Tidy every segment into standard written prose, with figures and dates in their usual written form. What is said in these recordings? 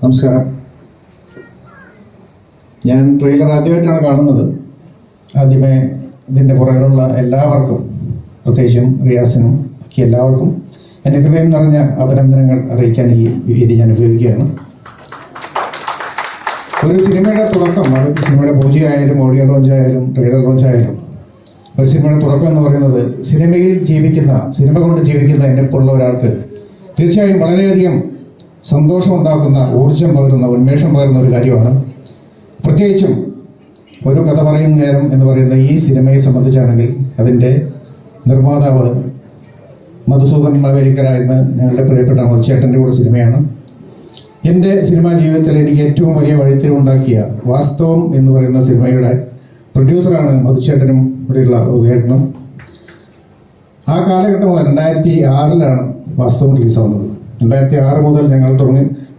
നമസ്കാരം. ഞാൻ ട്രെയിലർ ആദ്യമായിട്ടാണ് കാണുന്നത്. ആദ്യമേ ഇതിൻ്റെ പുറകിലുള്ള എല്ലാവർക്കും, പ്രത്യേകിച്ചും റിയാസിനും ഒക്കെ എല്ലാവർക്കും എൻ്റെ ഹൃദയം നിറഞ്ഞ അഭിനന്ദനങ്ങൾ അറിയിക്കാൻ ഈ വേദി ഞാൻ ഉപയോഗിക്കുകയാണ്. ഒരു സിനിമയുടെ തുടക്കം, അത് സിനിമയുടെ പൂജയായാലും ഓഡിയോ ലോഞ്ചായാലും ട്രെയിലർ ലോഞ്ചായാലും, ഒരു സിനിമയുടെ തുടക്കം എന്ന് പറയുന്നത് സിനിമയിൽ ജീവിക്കുന്ന, സിനിമ കൊണ്ട് ജീവിക്കുന്ന എന്നെപ്പോലുള്ള ഒരാൾക്ക് തീർച്ചയായും വളരെയധികം സന്തോഷമുണ്ടാക്കുന്ന, ഊർജം പകരുന്ന, ഉന്മേഷം പകരുന്ന ഒരു കാര്യമാണ്. പ്രത്യേകിച്ചും ഒരു കഥ പറയും നേരം എന്ന് പറയുന്ന ഈ സിനിമയെ സംബന്ധിച്ചാണെങ്കിൽ അതിൻ്റെ നിർമ്മാതാവ് മധുസൂദൻ മാവേലിക്കര എന്ന ഞങ്ങളുടെ പ്രിയപ്പെട്ട മധുചേട്ടൻ്റെ കൂടെ സിനിമയാണ്. എൻ്റെ സിനിമാ ജീവിതത്തിൽ എനിക്ക് ഏറ്റവും വലിയ വഴിത്തിരിവുണ്ടാക്കിയ വാസ്തവം എന്ന് പറയുന്ന സിനിമയുടെ പ്രൊഡ്യൂസറാണ് മധുചേട്ടനും ഇവിടെയുള്ള ഉദയേട്ടനും. ആ കാലഘട്ടം മുതൽ 2006 വാസ്തവം റിലീസാവുന്നത്. 2006 മുതൽ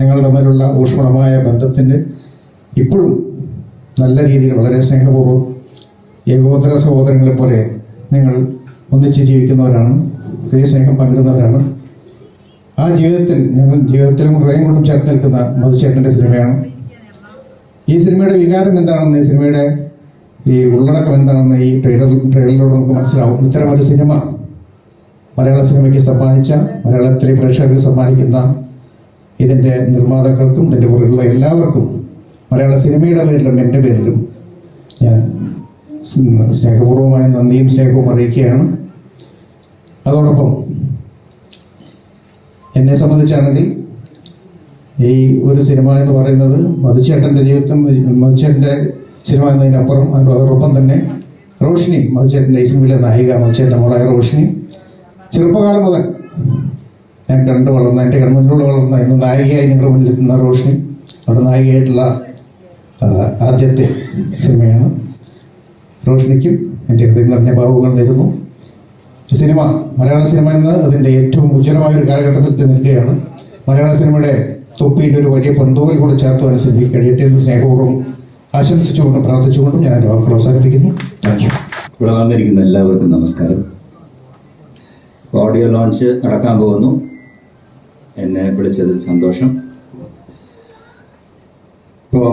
ഞങ്ങൾ തമ്മിലുള്ള ഊഷ്മളമായ ബന്ധത്തിൻ്റെ ഇപ്പോഴും നല്ല രീതിയിൽ വളരെ സ്നേഹപൂർവ്വം ഏകോദര സഹോദരങ്ങളെ പോലെ ഞങ്ങൾ ഒന്നിച്ച് ജീവിക്കുന്നവരാണ്, വലിയ സ്നേഹം പങ്കിടുന്നവരാണ്. ആ ജീവിതത്തിലും ഹൃദയം കൊണ്ടും ചേർത്ത് നിൽക്കുന്ന മധുചേട്ടൻ്റെ സിനിമയാണ്. ഈ സിനിമയുടെ വികാരം എന്താണെന്ന്, ഈ സിനിമയുടെ ഈ ഉള്ളടക്കം എന്താണെന്ന് ഈ ട്രെയിലറിലൂടെ നമുക്ക് മനസ്സിലാവും. ഇത്തരമൊരു സിനിമ മലയാള സിനിമയ്ക്ക് സമ്മാനിച്ച, മലയാളത്തിലെ പ്രേക്ഷകർക്ക് സമ്മാനിക്കുന്ന ഇതിൻ്റെ നിർമ്മാതാക്കൾക്കും ഇതിൻ്റെ പുറകിലുള്ള എല്ലാവർക്കും മലയാള സിനിമയുടെ പേരിലും എൻ്റെ പേരിലും ഞാൻ സ്നേഹപൂർവമായ നന്ദിയും സ്നേഹവും അറിയിക്കുകയാണ്. അതോടൊപ്പം എന്നെ സംബന്ധിച്ചാണെങ്കിൽ ഈ ഒരു സിനിമ എന്ന് പറയുന്നത് മധുചേട്ടൻ്റെ മധുചേട്ടൻ്റെ സിനിമ എന്നതിനപ്പുറം അതോടൊപ്പം തന്നെ റോഷിനി, മധുചേട്ടൻ്റെ ഈ സിനിമയിലെ നായിക, മധുചേട്ടൻ്റെ മോളായ റോഷിനി, ചെറുപ്പകാലം മുതൽ ഞാൻ കണ്ടു വളർന്ന, എൻ്റെ കൺമുന്നിലൂടെ വളർന്ന, ഇന്ന് നായികയായി നിങ്ങളുടെ മുന്നിലെത്തുന്ന റോഷിനി അവിടെ നായികയായിട്ടുള്ള ആദ്യത്തെ സിനിമയാണ്. റോഷിനിക്കും എൻ്റെ ഹൃദയം നിറഞ്ഞ ഭാവുകൾ നേരുന്നു. സിനിമ, മലയാള സിനിമ എന്ന് അതിൻ്റെ ഏറ്റവും ഉജ്ജ്വലമായ ഒരു കാലഘട്ടത്തിൽ നിൽക്കുകയാണ്. മലയാള സിനിമയുടെ തൊപ്പിയിൽ ഒരു വലിയ പൊന്തോൽ കൂടെ ചേർത്തുവാൻ സിനിമയ്ക്ക് കഴിയട്ടെ എന്ന് സ്നേഹപൂർവ്വം ആശംസിച്ചുകൊണ്ടും പ്രാർത്ഥിച്ചുകൊണ്ടും ഞാൻ എൻ്റെ വാക്കുകൾ അവസാനിപ്പിക്കുന്നു. Thank you. ഇവിടെ വന്നിരിക്കുന്ന എല്ലാവർക്കും നമസ്കാരം. ഓഡിയോ ലോഞ്ച് നടക്കാൻ പോകുന്നു. എന്നെ വിളിച്ചതിൽ സന്തോഷം. ഇപ്പോൾ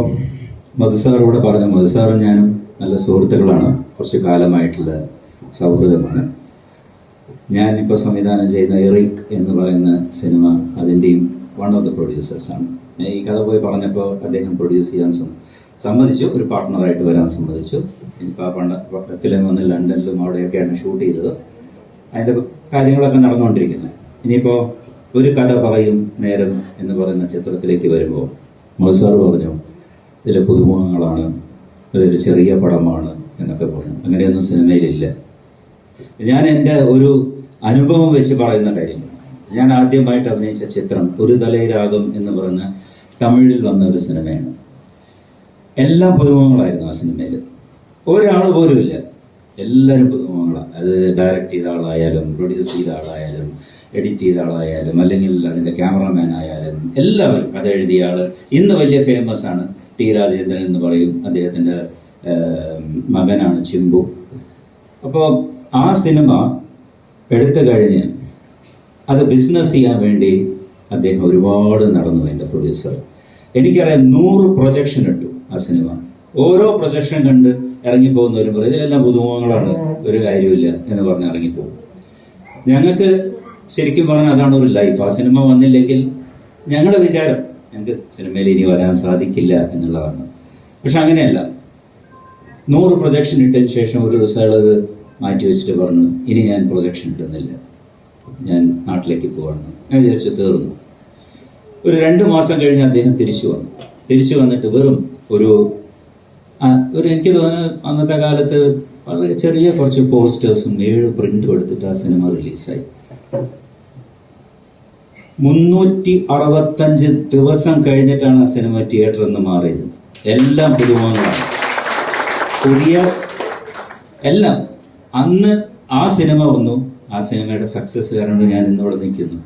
മധുസാർ ഇവിടെ പറഞ്ഞു, മധുസാറും ഞാനും നല്ല സുഹൃത്തുക്കളാണ്, കുറച്ച് കാലമായിട്ടുള്ള സൗഹൃദമാണ്. ഞാനിപ്പോൾ സംവിധാനം ചെയ്യുന്ന എറിക് എന്ന് പറയുന്ന സിനിമ, അതിൻ്റെയും വൺ ഓഫ് ദ പ്രൊഡ്യൂസേഴ്സാണ്. ഈ കഥ പോയി പറഞ്ഞപ്പോൾ അദ്ദേഹം പ്രൊഡ്യൂസ് ചെയ്യാൻ സമ്മതിച്ചു, ഒരു പാർട്ട്ണറായിട്ട് വരാൻ സമ്മതിച്ചു. ഇനിയിപ്പോൾ ആ ഫിലിം വന്ന് ലണ്ടനിലും അവിടെയൊക്കെയാണ് ഷൂട്ട് ചെയ്തത്. അതിൻ്റെ കാര്യങ്ങളൊക്കെ നടന്നുകൊണ്ടിരിക്കുന്നത്. ഇനിയിപ്പോൾ ഒരു കഥ പറയും നേരം എന്ന് പറയുന്ന ചിത്രത്തിലേക്ക് വരുമ്പോൾ മധുസാർ പറഞ്ഞു, ഇതിലെ പുതുമുഖങ്ങളാണ്, ഇതൊരു ചെറിയ പടമാണ് എന്നൊക്കെ പറഞ്ഞു. അങ്ങനെയൊന്നും സിനിമയിലില്ല. ഞാൻ എൻ്റെ ഒരു അനുഭവം വെച്ച് പറയുന്ന കാര്യങ്ങൾ, ഞാൻ ആദ്യമായിട്ട് അഭിനയിച്ച ചിത്രം ഒരു തലൈരാഗം എന്ന് പറഞ്ഞ തമിഴിൽ വന്ന ഒരു സിനിമയാണ്. എല്ലാം പുതുമുഖങ്ങളായിരുന്നു ആ സിനിമയിൽ, ഒരാൾ പോലും ഇല്ല, എല്ലാവരും പുതുമുഖങ്ങളാണ്. അത് ഡയറക്റ്റ് ചെയ്ത ആളായാലും, പ്രൊഡ്യൂസ് ചെയ്ത ആളായാലും, എഡിറ്റ് ചെയ്ത ആളായാലും, അല്ലെങ്കിൽ അതിൻ്റെ ക്യാമറമാൻ ആയാലും, എല്ലാവരും, കഥ എഴുതിയ ആൾ ഇന്ന് വലിയ ഫേമസ് ആണ്, ടി രാജേന്ദ്രൻ എന്ന് പറയും, അദ്ദേഹത്തിൻ്റെ മകനാണ് ചിമ്പു. അപ്പോൾ ആ സിനിമ എടുത്തു കഴിഞ്ഞ് അത് ബിസിനസ് ചെയ്യാൻ വേണ്ടി അദ്ദേഹം ഒരുപാട് നടന്നു. എൻ്റെ പ്രൊഡ്യൂസർ, എനിക്കറിയാം, 100 പ്രൊജക്ഷൻ ഇട്ടു ആ സിനിമ. ഓരോ പ്രൊജക്ഷൻ കണ്ട് ഇറങ്ങിപ്പോകുന്നവരും പറയും ഇതെല്ലാം പുതുമുഖങ്ങളാണ്, ഒരു കാര്യമില്ല എന്ന് പറഞ്ഞ് ഇറങ്ങിപ്പോകും. ഞങ്ങൾക്ക് ശരിക്കും പറഞ്ഞാൽ അതാണ് ഒരു ലൈഫ്. ആ സിനിമ വന്നില്ലെങ്കിൽ ഞങ്ങളുടെ വിചാരം ഞങ്ങൾക്ക് സിനിമയിൽ ഇനി വരാൻ സാധിക്കില്ല എന്നുള്ളതാണ്. പക്ഷെ അങ്ങനെയല്ല. 100 പ്രൊജക്ഷൻ ഇട്ടതിന് ശേഷം ഒരു ദിവസം അയാളത് മാറ്റി വെച്ചിട്ട് പറഞ്ഞു, ഇനി ഞാൻ പ്രൊജക്ഷൻ ഇടുന്നില്ല, ഞാൻ നാട്ടിലേക്ക് പോവാണ്. ഞാൻ വിചാരിച്ചു തീർന്നു. ഒരു 2 മാസം കഴിഞ്ഞ് അദ്ദേഹം തിരിച്ചു വന്നിട്ട് വെറും ഒരു എനിക്ക് തോന്നുന്നു അന്നത്തെ കാലത്ത് വളരെ ചെറിയ കുറച്ച് പോസ്റ്റേഴ്സും 7 പ്രിന്റും എടുത്തിട്ട് ആ സിനിമ റിലീസായി. 365 ദിവസം കഴിഞ്ഞിട്ടാണ് ആ സിനിമ തിയേറ്ററിൽ നിന്ന് മാറിയത്. എല്ലാം പുതുമുഖങ്ങളാണ്, പുതിയ എല്ലാം. അന്ന് ആ സിനിമ വന്നു. ആ സിനിമയുടെ സക്സസ് കാരണം ഞാൻ ഇന്നിവിടെ നിൽക്കുന്നു.